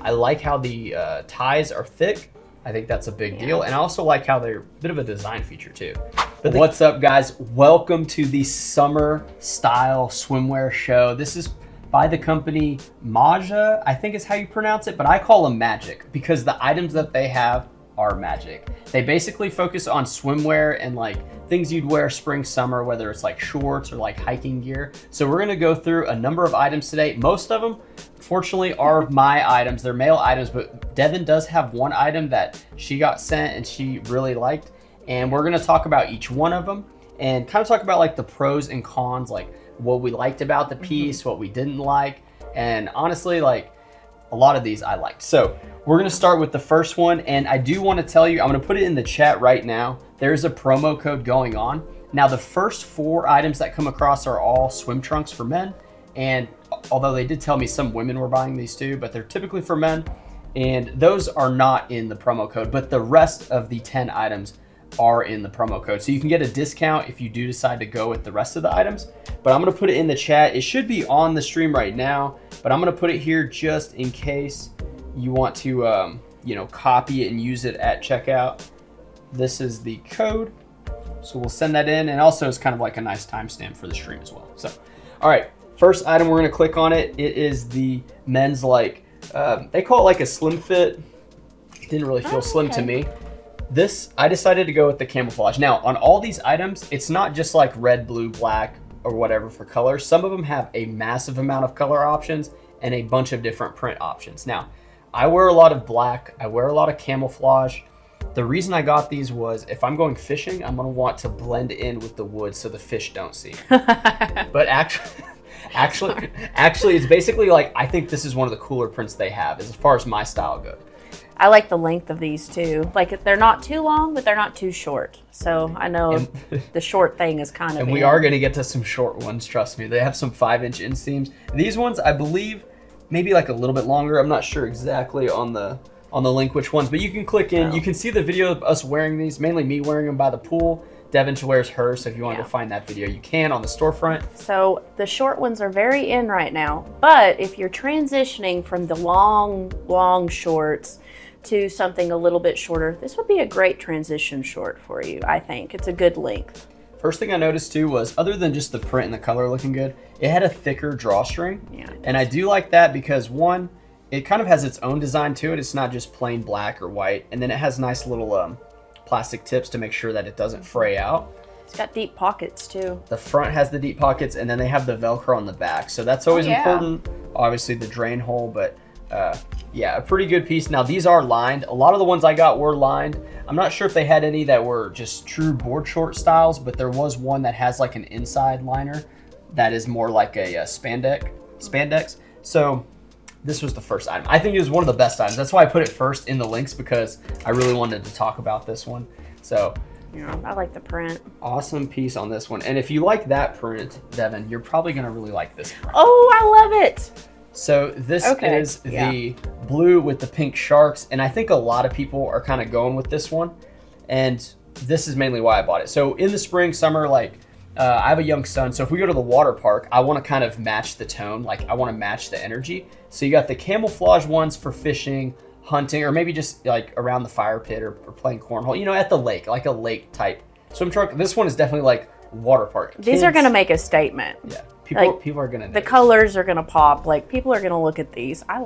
I like how the ties are thick. I think that's a big deal. And I also like how they're a bit of a design feature too. But what's up, guys? Welcome to the summer style swimwear show. This is by the company Maamgic, I think is how you pronounce it, but I call them Magic because the items that they have are magic. They basically focus on swimwear and like things you'd wear spring, summer, whether it's like shorts or like hiking gear. So we're gonna go through a number of items today. Most of them, fortunately, are my items. They're male items, but Devin does have one item that she got sent and she really liked. And we're gonna talk about each one of them and kind of talk about like the pros and cons, like what we liked about the piece, what we didn't like. And honestly, like a lot of these I liked. So we're gonna start with the first one. And I do wanna tell you, I'm gonna put it in the chat right now. There's a promo code going on. Now the first 4 items that come across are all swim trunks for men. And although they did tell me some women were buying these too, but they're typically for men. And those are not in the promo code, but the rest of the 10 items are in the promo code. So you can get a discount if you do decide to go with the rest of the items. But I'm gonna put it in the chat. It should be on the stream right now, but I'm gonna put it here just in case you want to copy it and use it at checkout. This is the code. So we'll send that in, and also it's kind of like a nice timestamp for the stream as well. So, all right, first item, we're gonna click on it. It is the men's they call it like a slim fit. Didn't really feel slim to me. This, I decided to go with the camouflage. Now, on all these items, it's not just like red, blue, black, or whatever for color. Some of them have a massive amount of color options and a bunch of different print options. Now, I wear a lot of black. I wear a lot of camouflage. The reason I got these was if I'm going fishing, I'm gonna want to blend in with the wood so the fish don't see. But actually, it's basically like, I think this is one of the cooler prints they have as far as my style goes. I like the length of these too. Like they're not too long, but they're not too short. So I know the short thing is kind of. And we are going to get to some short ones. Trust me, they have some 5-inch inseams. These ones, I believe, maybe like a little bit longer. I'm not sure exactly on the link which ones, but you can click in. You can see the video of us wearing these. Mainly me wearing them by the pool. Devin wears hers, so if you want to go find that video, you can on the storefront. So the short ones are very in right now, but if you're transitioning from the long shorts to something a little bit shorter, this would be a great transition short for you, I think. It's a good length. First thing I noticed too was, other than just the print and the color looking good, it had a thicker drawstring. Yeah. And I do like that because one, it kind of has its own design to it. It's not just plain black or white. And then it has nice little plastic tips to make sure that it doesn't fray out. It's got deep pockets too. The front has the deep pockets, and then they have the Velcro on the back. So that's always important. Obviously the drain hole, but yeah, a pretty good piece. Now these are lined. A lot of the ones I got were lined. I'm not sure if they had any that were just true board short styles, but there was one that has like an inside liner that is more like a spandex. So this was the first item. I think it was one of the best items. That's why I put it first in the links, because I really wanted to talk about this one. So yeah, I like the print. Awesome piece on this one. And if you like that print, Devin, you're probably gonna really like this print. Oh, I love it. So this is the blue with the pink sharks. And I think a lot of people are kind of going with this one. And this is mainly why I bought it. So in the spring, summer, like I have a young son. So if we go to the water park, I want to kind of match the tone. Like I want to match the energy. So you got the camouflage ones for fishing, hunting, or maybe just like around the fire pit or playing cornhole, at the lake, like a lake type swim trunk. This one is definitely like water park. These are going to make a statement. Yeah. People are gonna. The colors are gonna pop. Like people are gonna look at these. I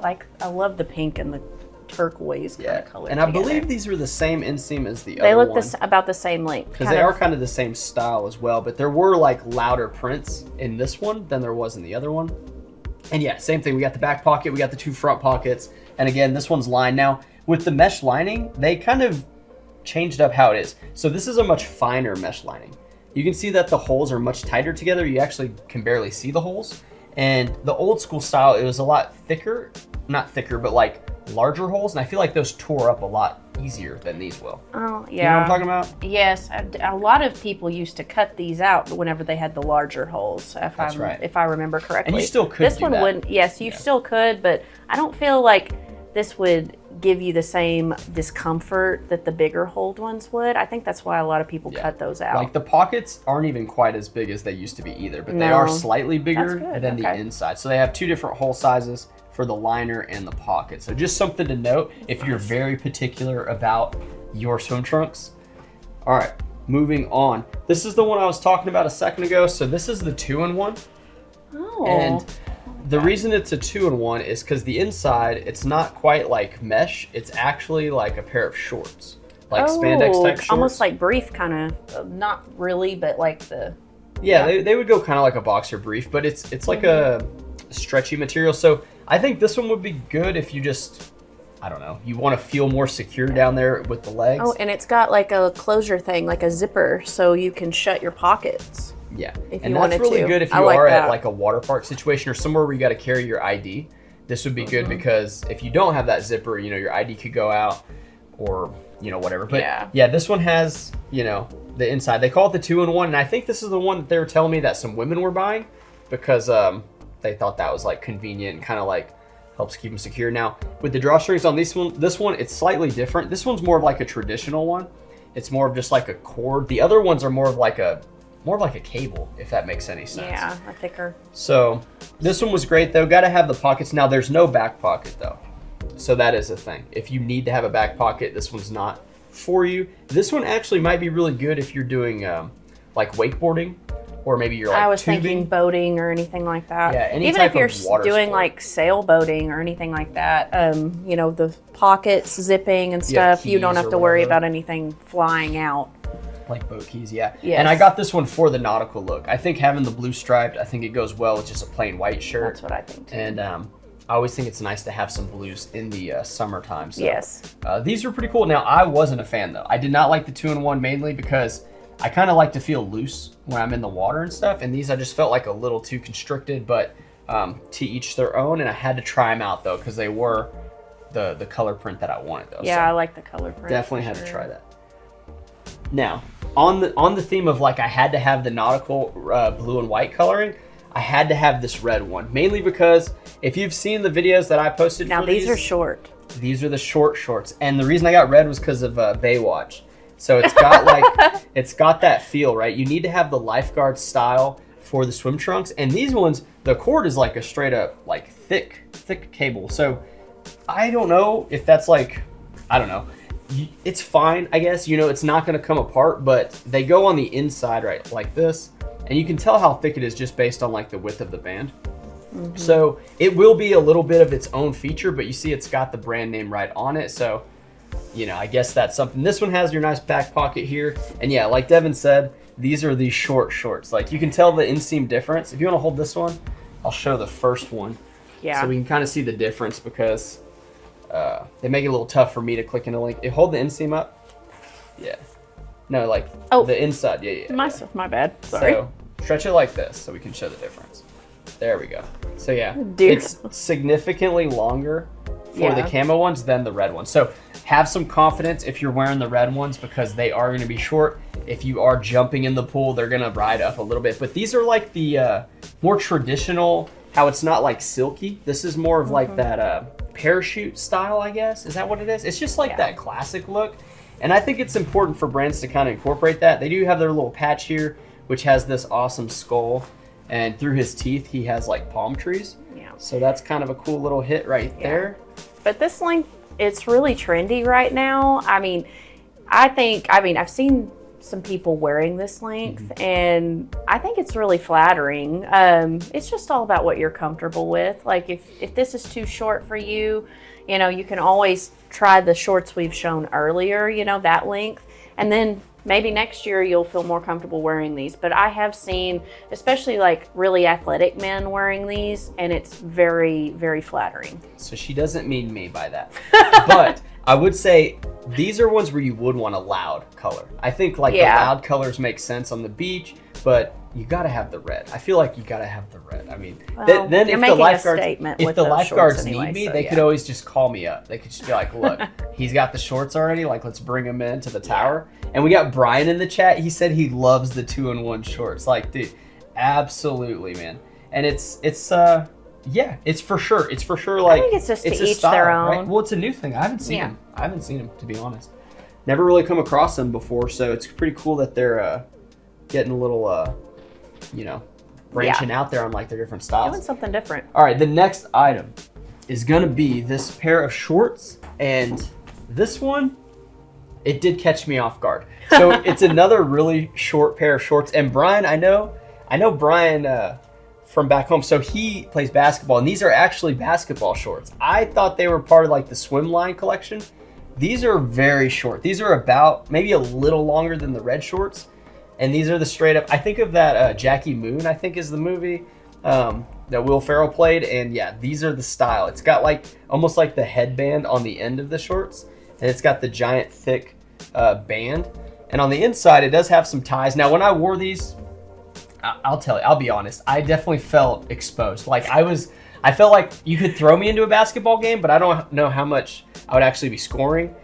love the pink and the turquoise kind of color. And I believe these were the same inseam as the other They look one. about the same length. Because they are kind of the same style as well. But there were like louder prints in this one than there was in the other one. And yeah, same thing. We got the back pocket. We got the 2 front pockets. And again, this one's lined. Now with the mesh lining, they kind of changed up how it is. So this is a much finer mesh lining. You can see that the holes are much tighter together. You actually can barely see the holes. And the old school style, it was a lot thicker, not thicker, but like larger holes. And I feel like those tore up a lot easier than these will. Oh, yeah. You know what I'm talking about? Yes. A lot of people used to cut these out whenever they had the larger holes, if I remember correctly. And you still could This one wouldn't. Yes, you still could, but I don't feel like this would give you the same discomfort that the bigger hold ones would. I think that's why a lot of people cut those out. Like the pockets aren't even quite as big as they used to be either, but they are slightly bigger than the inside. So they have 2 different hole sizes. for the liner and the pocket. So just something to note if you're very particular about your swim trunks. All right, moving on. This is the one I was talking about a second ago. So this is the 2-in-1. Oh. And the reason it's a 2-in-1 is because the inside, it's not quite like mesh. It's actually like a pair of shorts, like spandex type shorts. Almost like brief kind of, not really, but like the... Yeah, they would go kind of like a boxer brief, but it's like a stretchy material. So I think this one would be good if you just, I don't know, you want to feel more secure down there with the legs. Oh, and it's got like a closure thing, like a zipper, so you can shut your pockets. Yeah, if and you that's wanted really to. good if you are at like a water park situation or somewhere where you got to carry your ID. This would be good because if you don't have that zipper, you know, your ID could go out or, you know, whatever. But yeah, this one has, you know, the inside. They call it the 2-in-1, and I think this is the one that they were telling me that some women were buying because they thought that was like convenient and kind of like helps keep them secure. Now with the drawstrings on this one it's slightly different. This one's more of like a traditional one. It's more of just like a cord. The other ones are more of like a cable, if that makes any sense. Yeah, a thicker. So this one was great though. Got to have the pockets. Now there's no back pocket though, so that is a thing. If you need to have a back pocket, this one's not for you. This one actually might be really good if you're doing like wakeboarding, or maybe you're like I was tubing. Thinking boating or anything like that. Yeah, any even type if you're of water doing sport. like sailboating or anything like that, you know, the pockets zipping and stuff, you don't keys have or to worry whatever. about anything flying out. Like boat keys, yeah. Yes. And I got this one for the nautical look. I think having the blue striped, I think it goes well with just a plain white shirt. That's what I think too. And I always think it's nice to have some blues in the summertime. So, yes. These are pretty cool. Now, I wasn't a fan though. I did not like the 2-in-1 mainly because I kind of like to feel loose when I'm in the water and stuff. And these I just felt like a little too constricted, but to each their own. And I had to try them out though because they were the color print that I wanted though. Yeah, So I like the color print. definitely had to try that. Now, on the theme of like I had to have the nautical blue and white coloring, I had to have this red one, mainly because if you've seen the videos that I posted Now for these are short. These are the short shorts, and the reason I got red was because of Baywatch. So it's got like it's got that feel, right? You need to have the lifeguard style for the swim trunks, and these ones, the cord is like a straight up like thick cable. So I don't know if that's like, I don't know. It's fine, I guess. You know, it's not going to come apart, but they go on the inside, right, like this, and you can tell how thick it is just based on like the width of the band. So it will be a little bit of its own feature, but you see it's got the brand name right on it. So, you know, I guess that's something. This one has your nice back pocket here. And yeah, like Devin said, these are the short shorts. Like you can tell the inseam difference. If you want to hold this one, I'll show the first one. Yeah. So we can kind of see the difference because they make it a little tough for me to click in a link. Hold the inseam up. Yeah. No, like the inside. Yeah. My bad. Sorry. So stretch it like this so we can show the difference. There we go. So yeah, Dude. It's significantly longer for the camo ones than the red ones. So have some confidence if you're wearing the red ones because they are going to be short. If you are jumping in the pool, they're going to ride up a little bit. But these are like the more traditional, how it's not like silky. This is more of like that parachute style, I guess. Is that what it is? It's just like that classic look. And I think it's important for brands to kind of incorporate that. They do have their little patch here, which has this awesome skull. And through his teeth, he has like palm trees. Yeah. So that's kind of a cool little hit right there. But this length, it's really trendy right now. I mean, I've seen some people wearing this length and I think it's really flattering. It's just all about what you're comfortable with. Like if this is too short for you, you know, you can always try the shorts we've shown earlier, you know, that length. And then maybe next year you'll feel more comfortable wearing these. But I have seen, especially like really athletic men wearing these, and it's very, very flattering. So she doesn't mean me by that. But I would say these are ones where you would want a loud color. I think like the loud colors make sense on the beach, but you got to have the red. I feel like you got to have the red. I mean, well, then you're if making the lifeguards, a statement if with the those lifeguards shorts need anyway, me, so they could always just call me up. They could just be like, look, he's got the shorts already. Like, let's bring him into the tower. And we got Brian in the chat. He said he loves the 2-in-1 shorts. Like, dude, absolutely, man. And it's for sure. It's for sure. Like, I think it's just to each style, their own. right? Well, it's a new thing. I haven't seen them. I haven't seen them, to be honest. Never really come across them before, so it's pretty cool that they're getting a little, branching out there on like their different styles. Doing something different. All right, the next item is gonna be this pair of shorts, and this one, it did catch me off guard. So it's another really short pair of shorts. And Brian, I know Brian from back home. So he plays basketball, and these are actually basketball shorts. I thought they were part of like the swim line collection. These are very short. These are about maybe a little longer than the red shorts. And these are the straight up, I think of that Jackie Moon, I think is the movie that Will Ferrell played. And yeah, these are the style. It's got like almost like the headband on the end of the shorts. And it's got the giant thick band. And on the inside, it does have some ties. Now, when I wore these, I'll be honest, I definitely felt exposed. Like I felt like you could throw me into a basketball game, but I don't know how much I would actually be scoring.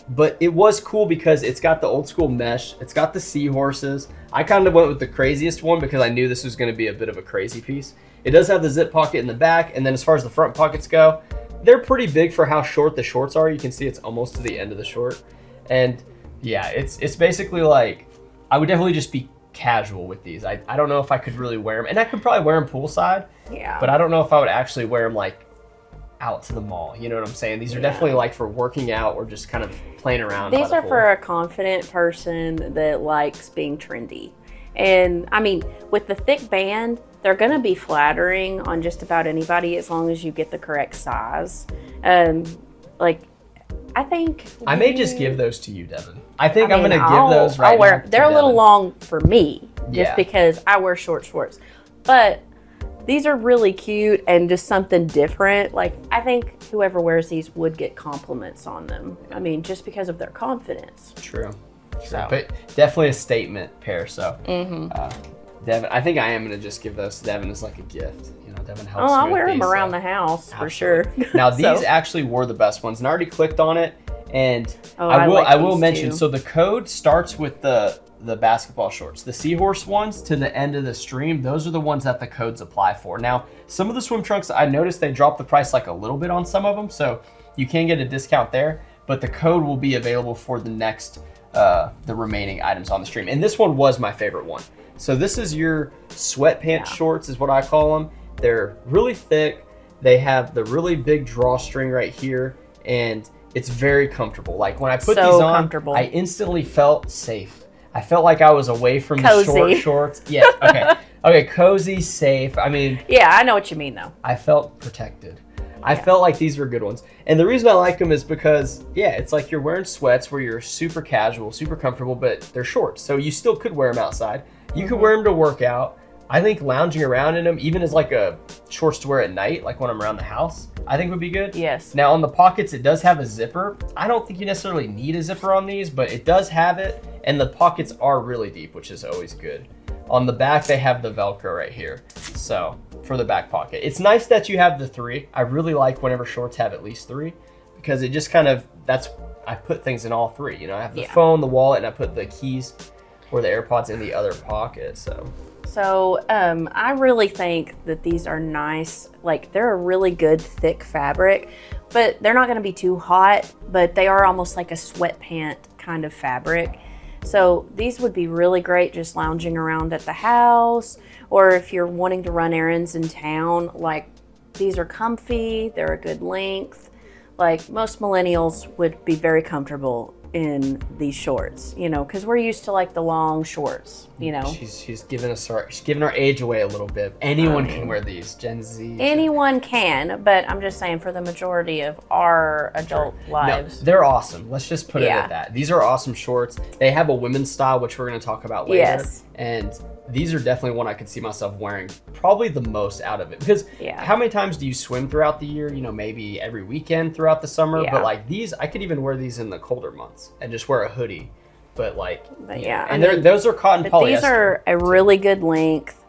But it was cool because it's got the old school mesh. It's got the seahorses. I kind of went with the craziest one because I knew this was going to be a bit of a crazy piece. It does have the zip pocket in the back. And then as far as the front pockets go, they're pretty big for how short the shorts are. You can see it's almost to the end of the short. And yeah, it's basically like, I would definitely just be casual with these. I don't know if I could really wear them. And I could probably wear them poolside. Yeah. But I don't know if I would actually wear them like out to the mall. You know what I'm saying? These are definitely like for working out or just kind of playing around. These are for a confident person that likes being trendy. And I mean, with the thick band, they're going to be flattering on just about anybody as long as you get the correct size. Like, I think I may just give those to you, Devin. I think I'm going to give those right now. They're a little long for me just because I wear short shorts. But these are really cute and just something different. Like, I think whoever wears these would get compliments on them. I mean, just because of their confidence. True. So. But definitely a statement pair. So, Devin, I think I am going to just give those to Devin as like a gift. You know, Devin helps me I'll with wear them these, around the house for sure. Now, these actually were the best ones. And I already clicked on it. And I will mention, so the code starts with the basketball shorts. The seahorse ones to the end of the stream, those are the ones that the codes apply for. Now, some of the swim trunks, I noticed they dropped the price like a little bit on some of them, so you can get a discount there, but the code will be available for the next, the remaining items on the stream. And this one was my favorite one. So this is your sweatpants shorts is what I call them. They're really thick. They have the really big drawstring right here, and it's very comfortable. Like when I put these on, I instantly felt safe. I felt like I was away from the short shorts. Yeah, okay. Okay, cozy, safe. I mean... Yeah, I know what you mean, though. I felt protected. I felt like these were good ones. And the reason I like them is because, yeah, it's like you're wearing sweats where you're super casual, super comfortable, but they're shorts. So you still could wear them outside. You could wear them to work out. I think lounging around in them, even as like a shorts to wear at night, like when I'm around the house, I think would be good. Yes. Now on the pockets, it does have a zipper. I don't think you necessarily need a zipper on these, but it does have it. And the pockets are really deep, which is always good. On the back, they have the Velcro right here. So for the back pocket, it's nice that you have the 3. I really like whenever shorts have at least 3 because it just kind of, I put things in all 3. You know, I have the phone, the wallet, and I put the keys or the AirPods in the other pocket, So I really think that these are nice. Like, they're a really good thick fabric, but they're not going to be too hot, but they are almost like a sweatpant kind of fabric. So these would be really great just lounging around at the house, or if you're wanting to run errands in town. Like, these are comfy, they're a good length. Like, most millennials would be very comfortable in these shorts, you know, because we're used to like the long shorts, you know. She's giving our age away a little bit. Anyone can wear these, Gen Z. Anyone can, but I'm just saying for the majority of our adult lives. No, they're awesome. Let's just put it at that. These are awesome shorts. They have a women's style, which we're going to talk about later. Yes. And these are definitely one I could see myself wearing probably the most out of it. Because how many times do you swim throughout the year? You know, maybe every weekend throughout the summer. But like these, I could even wear these in the colder months and just wear a hoodie. But those are cotton polyester. These are a really good length.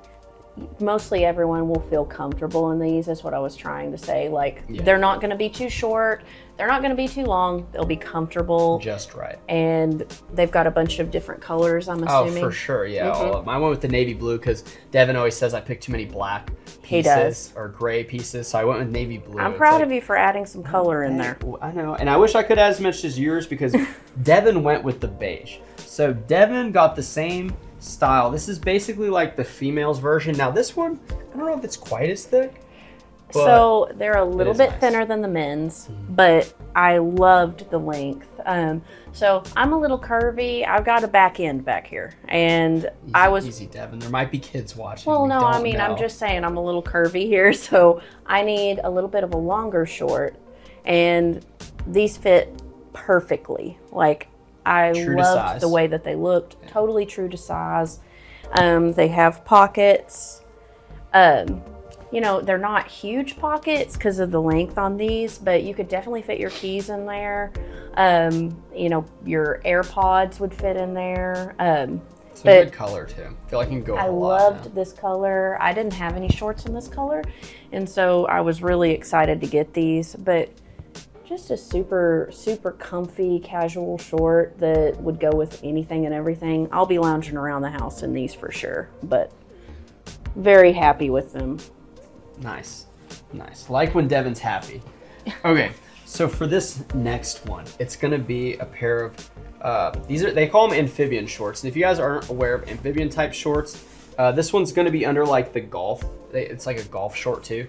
Mostly everyone will feel comfortable in these. That's what I was trying to say. Like, they're not going to be too short. They're not going to be too long. They'll be comfortable. Just right. And they've got a bunch of different colors, I'm assuming. Oh, for sure, yeah. I went with the navy blue because Devin always says I pick too many black pieces or gray pieces, so I went with navy blue. I'm proud of you for adding some color in there. I know, and I wish I could add as much as yours because Devin went with the beige. So Devin got the same style. This is basically like the female's version. Now this one, I don't know if it's quite as thick, So they're a little bit nice. thinner than the men's, but I loved the length. So I'm a little curvy. I've got a back end back here, and easy, Devin. There might be kids watching. Well, no, I mean, know. I'm just saying I'm a little curvy here, so I need a little bit of a longer short, and these fit perfectly. Like, I loved the way that they looked. Yeah. Totally true to size. They have pockets. You know, they're not huge pockets because of the length on these, but you could definitely fit your keys in there. You know, your AirPods would fit in there. It's a good color too. I feel like you can go. I loved this color. I didn't have any shorts in this color, and so I was really excited to get these. But just a super, super comfy casual short that would go with anything and everything. I'll be lounging around the house in these for sure, but very happy with them. Nice. Like when Devin's happy. Okay, so for this next one, it's gonna be a pair of they call them amphibian shorts. And if you guys aren't aware of amphibian type shorts, this one's gonna be under like the golf. It's like a golf short too.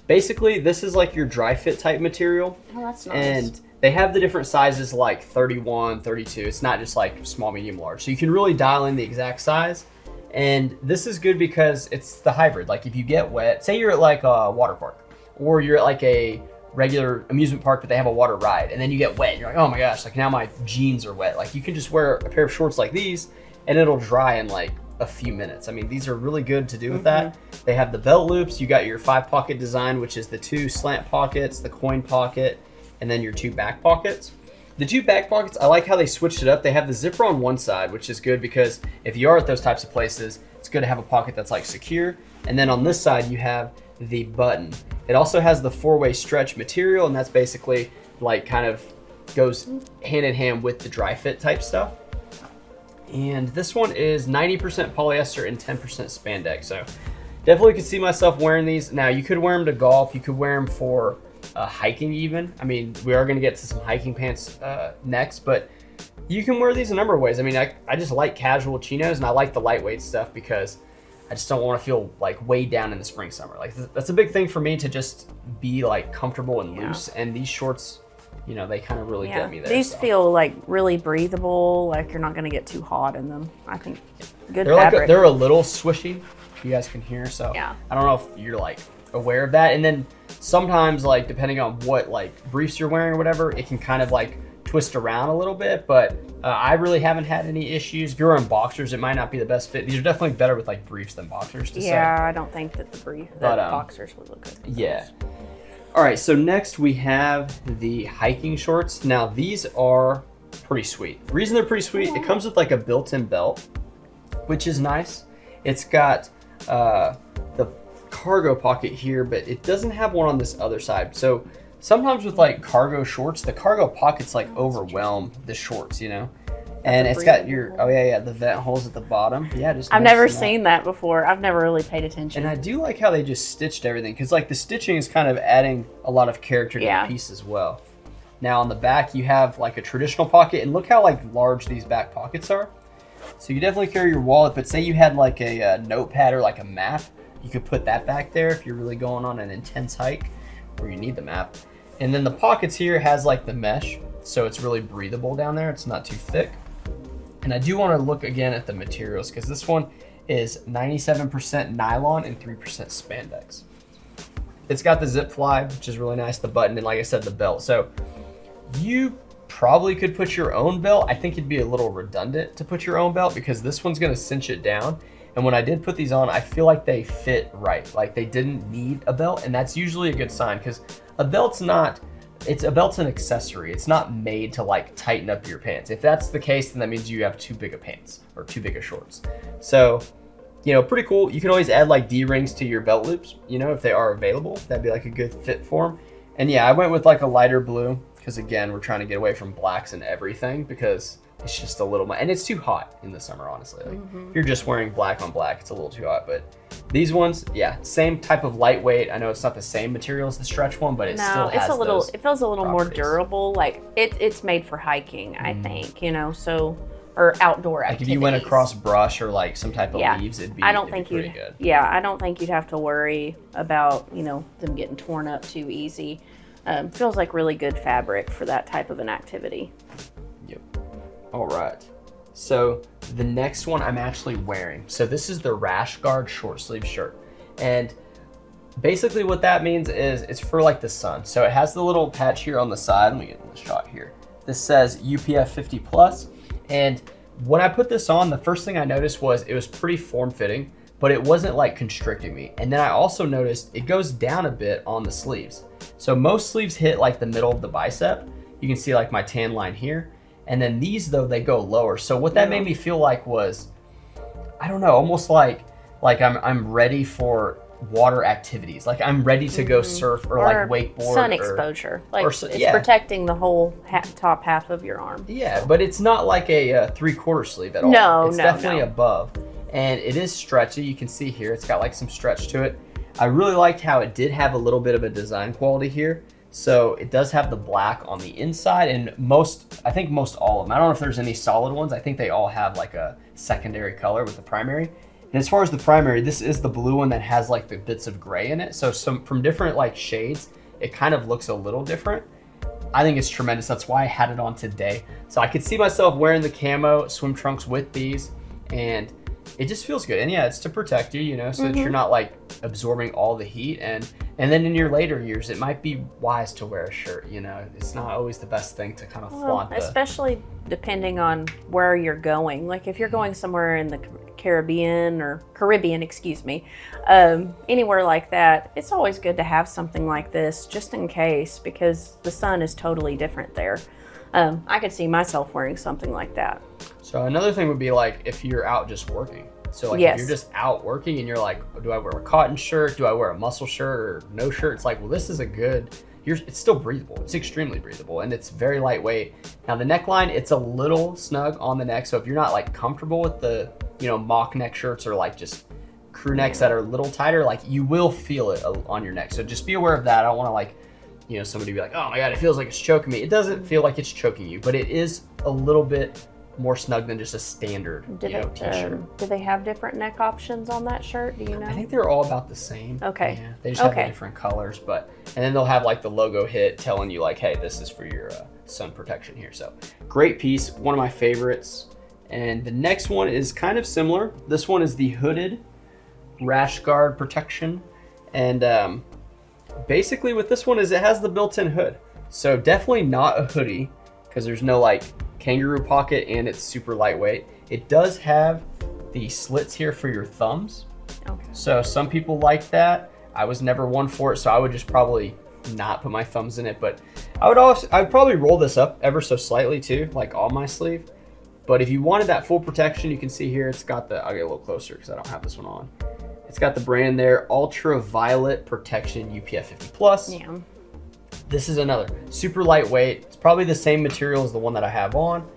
Basically, this is like your dry fit type material. Oh, that's nice. And they have the different sizes like 31, 32. It's not just like small, medium, large. So you can really dial in the exact size. And this is good because it's the hybrid. Like if you get wet, say you're at like a water park or you're at like a regular amusement park, but they have a water ride, and then you get wet and you're like, oh my gosh, like now my jeans are wet. Like you can just wear a pair of shorts like these and it'll dry in like a few minutes. I mean, these are really good to do with that. They have the belt loops. You got your 5-pocket design, which is the 2 slant pockets, the coin pocket, and then your 2 back pockets. The 2 back pockets, I like how they switched it up. They have the zipper on one side, which is good because if you are at those types of places, it's good to have a pocket that's like secure. And then on this side, you have the button. It also has the 4-way stretch material, and that's basically like kind of goes hand in hand with the dry fit type stuff. And this one is 90% polyester and 10% spandex. So definitely could see myself wearing these. Now you could wear them to golf. You could wear them for hiking even. I mean, we are going to get to some hiking pants next, but you can wear these a number of ways. I mean, I just like casual chinos, and I like the lightweight stuff because I just don't want to feel like weighed down in the spring, summer. Like that's a big thing for me, to just be like comfortable and loose. And these shorts, you know, they kind of really get me there. These feel like really breathable. Like you're not going to get too hot in them. I think good fabric. They're a little swishy. You guys can hear. So yeah. I don't know if you're like aware of that. And then sometimes, like depending on what like briefs you're wearing or whatever, it can kind of like twist around a little bit. But I really haven't had any issues. If you're wearing boxers, it might not be the best fit. These are definitely better with like briefs than boxers. I don't think that the boxers would look good. Yeah. All right, so next we have the hiking shorts. Now these are pretty sweet. The reason they're pretty sweet, it comes with like a built-in belt, which is nice. It's got the cargo pocket here, but it doesn't have one on this other side. So sometimes with like cargo shorts, the cargo pockets like overwhelm the shorts, you know? And it's got your, the vent holes at the bottom. Yeah, just I've never seen that before. I've never really paid attention. And I do like how they just stitched everything, because like the stitching is kind of adding a lot of character to the piece as well. Now on the back, you have like a traditional pocket, and look how like large these back pockets are. So you definitely carry your wallet, but say you had like a notepad or like a map, you could put that back there if you're really going on an intense hike where you need the map. And then the pockets here has like the mesh, so it's really breathable down there. It's not too thick. And I do want to look again at the materials, because this one is 97% nylon and 3% spandex. It's got the zip fly, which is really nice, the button, and like I said, the belt. So you probably could put your own belt. I think it'd be a little redundant to put your own belt, because this one's going to cinch it down. And when I did put these on, I feel like they fit right. Like they didn't need a belt, and that's usually a good sign, because a belt's an accessory. It's not made to like tighten up your pants. If that's the case, then that means you have too big of pants or too big of shorts. So, you know, pretty cool. You can always add like D-rings to your belt loops, you know, if they are available. That'd be like a good fit for them. And yeah, I went with like a lighter blue, because again, we're trying to get away from blacks and everything, because it's just a little, and it's too hot in the summer, honestly. Like if you're just wearing black on black, it's a little too hot. But these ones, yeah, same type of lightweight. I know it's not the same material as the stretch one, but it still has it feels a little more durable. Like it's made for hiking, I think, you know, so or outdoor Like activities. if you went across brush or like some type of Yeah. leaves, it'd be I don't it'd think be pretty you'd, good. yeah, I don't think you'd have to worry about, you know, them getting torn up too easy. Feels like really good fabric for that type of an activity. Yep. All right. So the next one I'm actually wearing. So this is the Rash Guard short sleeve shirt. And basically what that means is it's for like the sun. So it has the little patch here on the side. Let me get the shot here. This says UPF 50 plus. And when I put this on, the first thing I noticed was it was pretty form fitting, but it wasn't like constricting me. And then I also noticed it goes down a bit on the sleeves. So most sleeves hit like the middle of the bicep. You can see like my tan line here. And then these though, they go lower. So what that made me feel like was, I don't know, almost like I'm ready for water activities. Like I'm ready to go surf or like wakeboard. Sun exposure. Like it's yeah. protecting the whole top half of your arm. Yeah, but it's not like a 3/4 sleeve at all. No, it's definitely above. And it is stretchy. You can see here, it's got like some stretch to it. I really liked how it did have a little bit of a design quality here. So it does have the black on the inside, and I think most all of them. I don't know if there's any solid ones. I think they all have like a secondary color with the primary. And as far as the primary, this is the blue one that has like the bits of gray in it. So from different like shades, it kind of looks a little different. I think it's tremendous. That's why I had it on today. So I could see myself wearing the camo swim trunks with these, and it just feels good. And yeah, it's to protect you, you know, so that you're not like absorbing all the heat. And then in your later years, it might be wise to wear a shirt, you know. It's not always the best thing to kind of flaunt especially depending on where you're going. Like if you're going somewhere in the Caribbean, anywhere like that, it's always good to have something like this just in case, because the sun is totally different there. I could see myself wearing something like that. So another thing would be like if you're out just working. So like if you're just out working and you're like, do I wear a cotton shirt? Do I wear a muscle shirt or no shirt? It's like, well, this is it's still breathable. It's extremely breathable and it's very lightweight. Now the neckline, it's a little snug on the neck. So if you're not like comfortable with the, you know, mock neck shirts or like just crew necks that are a little tighter, like you will feel it on your neck. So just be aware of that. I don't want to like, you know, somebody be like, oh my God, it feels like it's choking me. It doesn't feel like it's choking you, but it is a little bit more snug than just a standard t-shirt. Do they have different neck options on that shirt? Do you know? I think they're all about the same. Okay. Yeah, they just have the different colors, and then they'll have like the logo hit telling you like, hey, this is for your sun protection here. So great piece, one of my favorites. And the next one is kind of similar. This one is the hooded rash guard protection. And basically with this one is it has the built-in hood. So definitely not a hoodie because there's no like kangaroo pocket and it's super lightweight. It does have the slits here for your thumbs. Okay. So some people like that. I was never one for it, so I would just probably not put my thumbs in it, but I'd probably roll this up ever so slightly too, like on my sleeve. But if you wanted that full protection, you can see here it's got I'll get a little closer because I don't have this one on. It's got the brand there, Ultraviolet Protection UPF 50 plus. Yeah. This is another super lightweight. It's probably the same material as the one that I have on.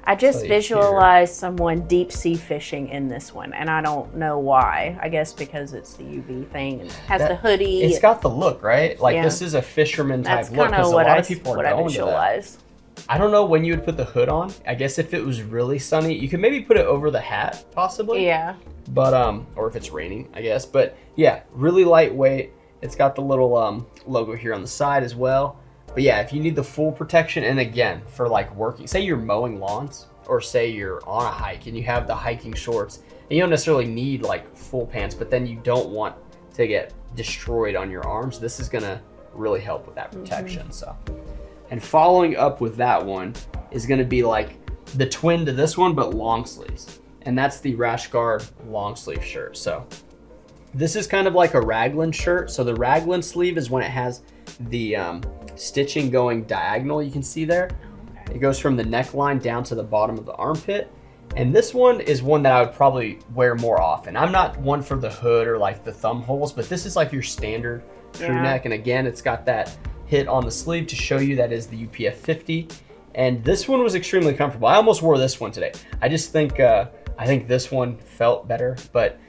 I just visualize someone deep sea fishing in this one, and I don't know why. I guess because it's the UV thing and has the hoodie. It's got the look, right? Like this is a fisherman type look because a lot of people are going to that. I don't know when you would put the hood on. I guess if it was really sunny, you could maybe put it over the hat, possibly. Yeah. But or if it's raining, I guess. But yeah, really lightweight. It's got the little logo here on the side as well. But yeah, if you need the full protection, and again, for like working, say you're mowing lawns, or say you're on a hike and you have the hiking shorts, and you don't necessarily need like full pants, but then you don't want to get destroyed on your arms, this is gonna really help with that protection. So, and following up with that one is gonna be like the twin to this one, but long sleeves. And that's the Rash Guard long sleeve shirt. So this is kind of like a raglan shirt. So the raglan sleeve is when it has the stitching going diagonal, you can see there. Okay. It goes from the neckline down to the bottom of the armpit. And this one is one that I would probably wear more often. I'm not one for the hood or like the thumb holes, but this is like your standard crew neck. And again, it's got that hit on the sleeve to show you that is the UPF 50. And this one was extremely comfortable. I almost wore this one today. I just think, I think this one felt better, but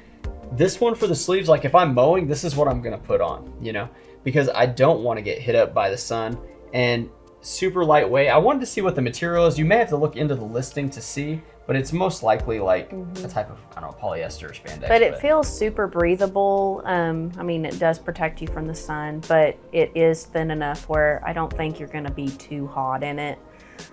this one for the sleeves, like if I'm mowing, this is what I'm gonna put on, you know, because I don't want to get hit up by the sun. And super lightweight. I wanted to see what the material is. You may have to look into the listing to see, but it's most likely like a type of, I don't know, polyester or spandex. But it feels super breathable. I mean, it does protect you from the sun, but it is thin enough where I don't think you're gonna be too hot in it.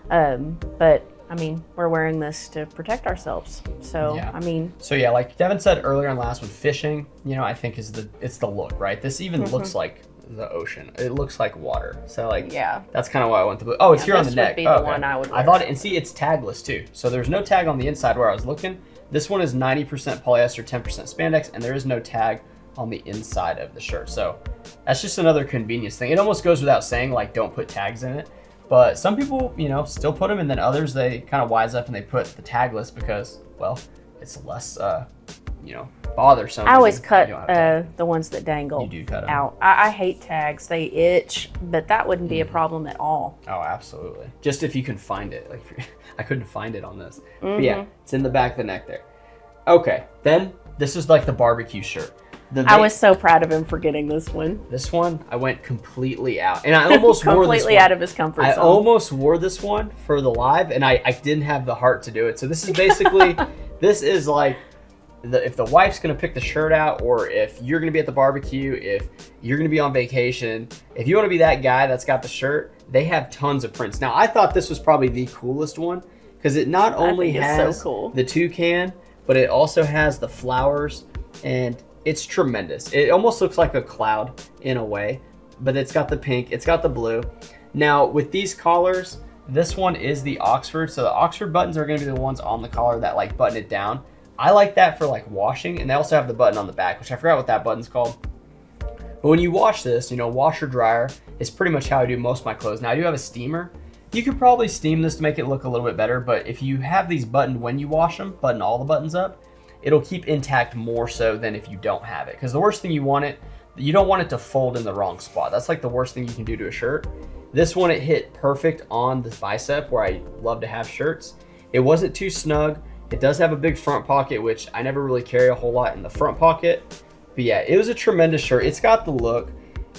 But I mean, we're wearing this to protect ourselves. So, Yeah. I mean. So yeah, like Devin said earlier in the last one, fishing, you know, I think it's the look, right? This even looks like the ocean. It looks like water. So like, Yeah. that's kind of why I went to blue. Oh, it's here on the this neck. would be Oh, the one I would wear. I thought, and see, it's tagless too. So there's no tag on the inside where I was looking. This one is 90% polyester, 10% spandex, and there is no tag on the inside of the shirt. So that's just another convenience thing. It almost goes without saying, like, don't put tags in it. But some people, you know, still put them, and then others, they kind of wise up and they put the tagless because, well, it's less, you know, bothersome. I always when you cut don't have tags. the ones that dangle You do cut 'em. out. I hate tags. They itch, but that wouldn't be a problem at all. Oh, absolutely. Just if you can find it. Like, I couldn't find it on this. But yeah, it's in the back of the neck there. Okay, then this is like the barbecue shirt. I was so proud of him for getting this one. This one, I went completely out. And I almost wore this one. Completely out of his comfort zone. I almost wore this one for the live, and I didn't have the heart to do it. So this is basically, this is like, if the wife's gonna pick the shirt out, or if you're gonna be at the barbecue, if you're gonna be on vacation, if you wanna be that guy that's got the shirt, they have tons of prints. Now, I thought this was probably the coolest one, because it not only has the toucan, but it also has the flowers, and it's tremendous. It almost looks like a cloud in a way, but it's got the pink, it's got the blue. Now, with these collars, this one is the Oxford, so the Oxford buttons are gonna be the ones on the collar that like button it down. I like that for like washing, and they also have the button on the back, which I forgot what that button's called. But when you wash this, you know, washer dryer is pretty much how I do most of my clothes. Now, I do have a steamer. You could probably steam this to make it look a little bit better, but if you have these buttoned when you wash them, button all the buttons up, it'll keep intact more so than if you don't have it. Because the worst thing you don't want it to fold in the wrong spot. That's like the worst thing you can do to a shirt. This one, it hit perfect on the bicep where I love to have shirts. It wasn't too snug. It does have a big front pocket, which I never really carry a whole lot in the front pocket. But yeah, it was a tremendous shirt. It's got the look.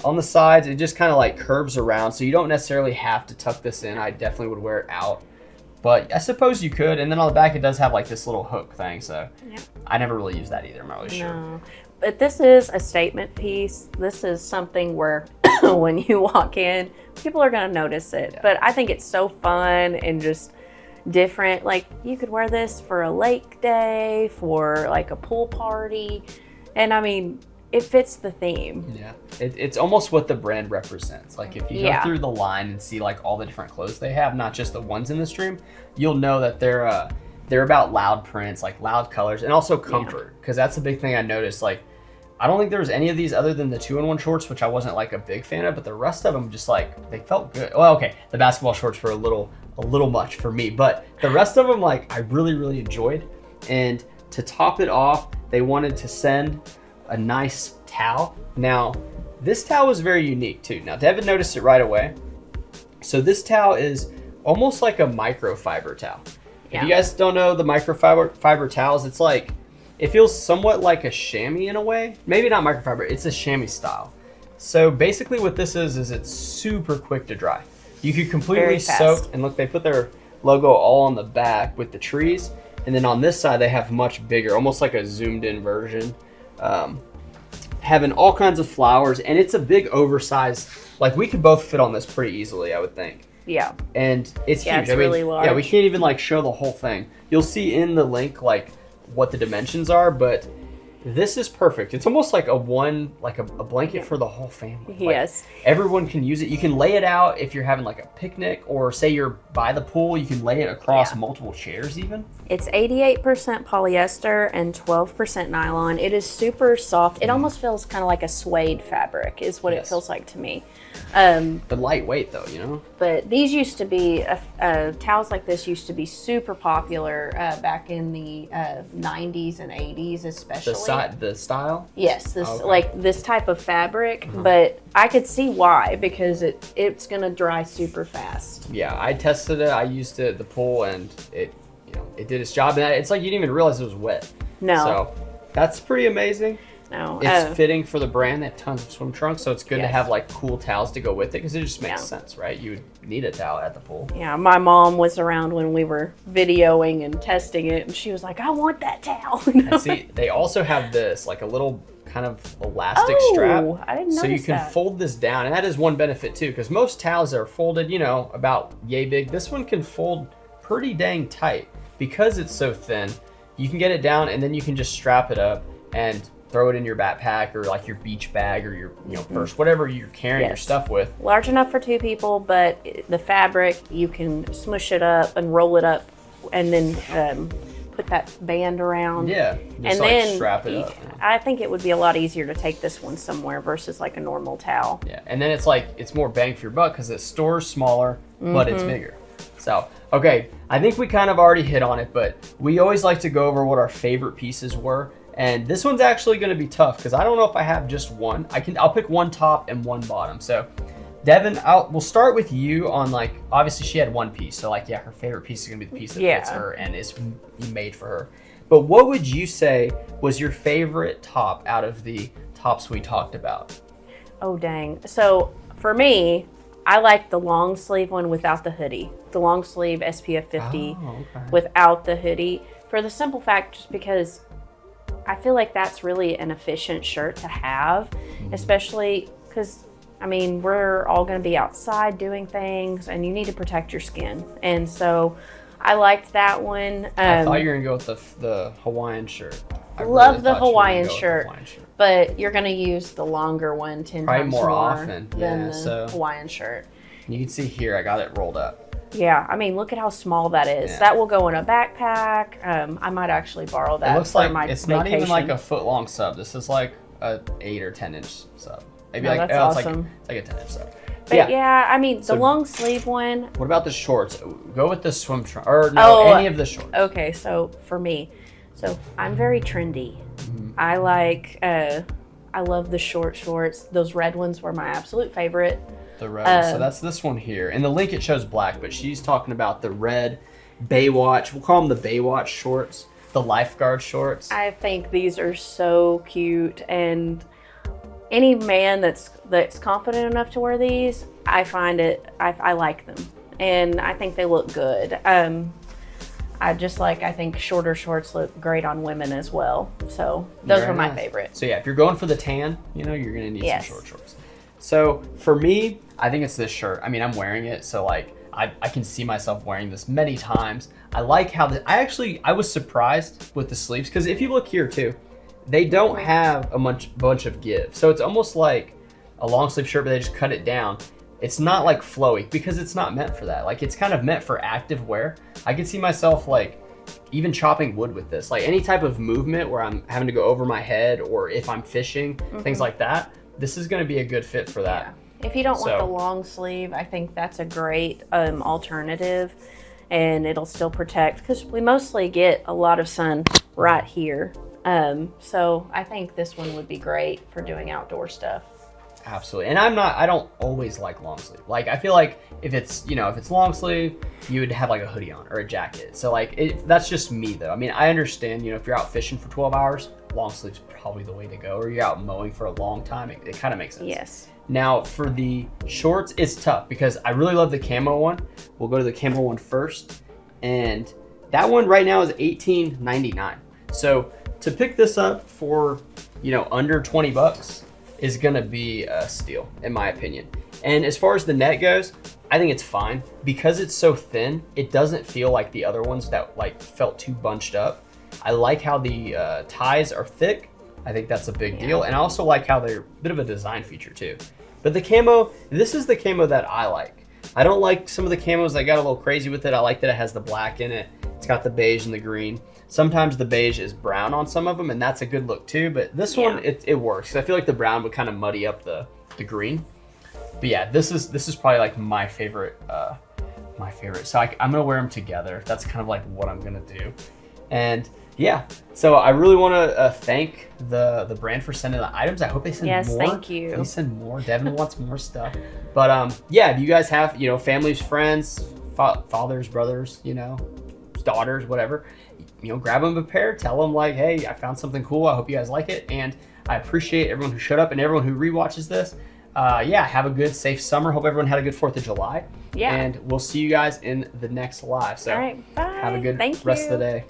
On the sides, it just kind of like curves around, so you don't necessarily have to tuck this in. I definitely would wear it out, but I suppose you could. And then on the back, it does have like this little hook thing, so yeah. I never really use that either. I'm not really sure. But this is a statement piece. This is something where when you walk in, people are going to notice it. Yeah. But I think it's so fun and just different. Like, you could wear this for a lake day, for like a pool party, and I mean, it fits the theme. Yeah, it's almost what the brand represents. Like, if you go through the line and see like all the different clothes they have, not just the ones in the stream, you'll know that they're about loud prints, like loud colors, and also comfort. Because that's a big thing I noticed. Like, I don't think there was any of these other than the 2-in-1 shorts, which I wasn't like a big fan of, but the rest of them just like, they felt good. Well, okay, the basketball shorts were a little much for me, but the rest of them, like, I really, really enjoyed. And to top it off, they wanted to send a nice towel. Now, this towel was very unique too. Now, Devin noticed it right away. So this towel is almost like a microfiber towel. Yeah. If you guys don't know the microfiber towels, it's like, it feels somewhat like a chamois in a way. Maybe not microfiber, it's a chamois style. So basically what this is it's super quick to dry. You could completely soak, and look, they put their logo all on the back with the trees. And then on this side, they have much bigger, almost like a zoomed in version. Having all kinds of flowers, and it's a big oversized, like, we could both fit on this pretty easily, I would think. Yeah. And it's huge. It's really large. Yeah, we can't even like show the whole thing. You'll see in the link like what the dimensions are, but this is perfect. It's almost like a blanket for the whole family. Yes. Like, everyone can use it. You can lay it out if you're having like a picnic, or say you're by the pool, you can lay it across multiple chairs even. It's 88% polyester and 12% nylon. It is super soft. It almost feels kind of like a suede fabric is what it feels like to me. But lightweight though, you know? But these used to be, towels like this used to be super popular back in the 90s and 80s especially. The style? Yes, like this type of fabric, but I could see why, because it's gonna dry super fast. Yeah, I tested it. I used it at the pool, and it did its job. And it's like you didn't even realize it was wet. No. So that's pretty amazing. No. It's fitting for the brand. They have tons of swim trunks, so it's good to have like cool towels to go with it because it just makes sense, right? You would need a towel at the pool. Yeah, my mom was around when we were videoing and testing it, and she was like, I want that towel. And see, they also have this, like a little kind of elastic strap. I didn't notice so you can fold this down, and that is one benefit too, because most towels are folded, you know, about yay big. This one can fold pretty dang tight. Because it's so thin, you can get it down, and then you can just strap it up and throw it in your backpack or like your beach bag or your purse, whatever you're carrying your stuff with. Large enough for 2 people, but the fabric, you can smush it up and roll it up and then put that band around. Yeah, and like then strap it up. I think it would be a lot easier to take this one somewhere versus like a normal towel. Yeah, and then it's more bang for your buck because it stores smaller, but it's bigger. So, okay, I think we kind of already hit on it, but we always like to go over what our favorite pieces were. And this one's actually going to be tough because I don't know if I have just one. I'll pick one top and one bottom. So, Devin, we'll start with you on like, obviously she had one piece. So like, yeah, her favorite piece is going to be the piece that fits her and is made for her. But what would you say was your favorite top out of the tops we talked about? Oh, dang. So for me, I like the long sleeve one without the hoodie. The long sleeve SPF 50 without the hoodie. For the simple fact, just because I feel like that's really an efficient shirt to have, especially because, I mean, we're all going to be outside doing things and you need to protect your skin. And so I liked that one. I thought you were going to go with the Hawaiian shirt. I love the Hawaiian shirt, but you're going to use the longer one 10 Probably times more more often than the Hawaiian shirt. You can see here, I got it rolled up. Yeah, I mean, look at how small that is. Yeah. That will go in a backpack. I might actually borrow that. It looks like it's vacation. Not even like a foot long sub. This is like a 8 or 10 inch sub. Maybe that's awesome. It's like a 10 inch sub. But yeah, I mean, the long sleeve one. What about the shorts? Go with the swim trunk, or no, any of the shorts. Okay, so for me, I'm very trendy. I like, I love the short shorts. Those red ones were my absolute favorite. The red, so that's this one here. In the link it shows black, but she's talking about the red Baywatch. We'll call them the Baywatch shorts, the lifeguard shorts. I think these are so cute, and any man that's confident enough to wear these, I find I like them, and I think they look good. I think shorter shorts look great on women as well. So those were my favorite. So yeah, if you're going for the tan, you're gonna need some short shorts. So for me, I think it's this shirt. I mean, I'm wearing it, so like I can see myself wearing this many times. I like how I was surprised with the sleeves, because if you look here too, they don't have a bunch of give. So it's almost like a long sleeve shirt, but they just cut it down. It's not like flowy because it's not meant for that. Like, it's kind of meant for active wear. I could see myself like even chopping wood with this, like any type of movement where I'm having to go over my head, or if I'm fishing, things like that. This is going to be a good fit for that. Yeah. If you don't want the long sleeve, I think that's a great alternative, and it'll still protect, because we mostly get a lot of sun right here. So I think this one would be great for doing outdoor stuff. Absolutely. And I don't always like long sleeve. Like, I feel like if it's long sleeve, you would have like a hoodie on or a jacket. So like, that's just me though. I mean, I understand, if you're out fishing for 12 hours, long sleeve's probably the way to go, or you're out mowing for a long time. It kind of makes sense. Yes. Now for the shorts, it's tough because I really love the camo one. We'll go to the camo one first. And that one right now is $18.99. So to pick this up for, under 20 bucks, is gonna be a steal in my opinion. And as far as the net goes, I think it's fine because it's so thin. It doesn't feel like the other ones that like felt too bunched up. I like how the ties are thick. I think that's a big deal. And I also like how they're a bit of a design feature too. But the camo, this is the camo that I like. I don't like some of the camos that got a little crazy with it. I like that it has the black in it. It's got the beige and the green. Sometimes the beige is brown on some of them, and that's a good look too. But this one, it works. I feel like the brown would kind of muddy up the green. But yeah, this is probably like my favorite. So I'm gonna wear them together. That's kind of like what I'm gonna do. And yeah, so I really want to thank the brand for sending the items. I hope they send more. Yes, thank you. Please send more. Devin wants more stuff. But yeah, if you guys have families, friends, fathers, brothers, daughters, whatever, grab them a pair, tell them like, hey, I found something cool. I hope you guys like it. And I appreciate everyone who showed up and everyone who rewatches this. Have a good, safe summer. Hope everyone had a good 4th of July. Yeah. And we'll see you guys in the next live. So all right, bye. have a good Thank rest you. of the day.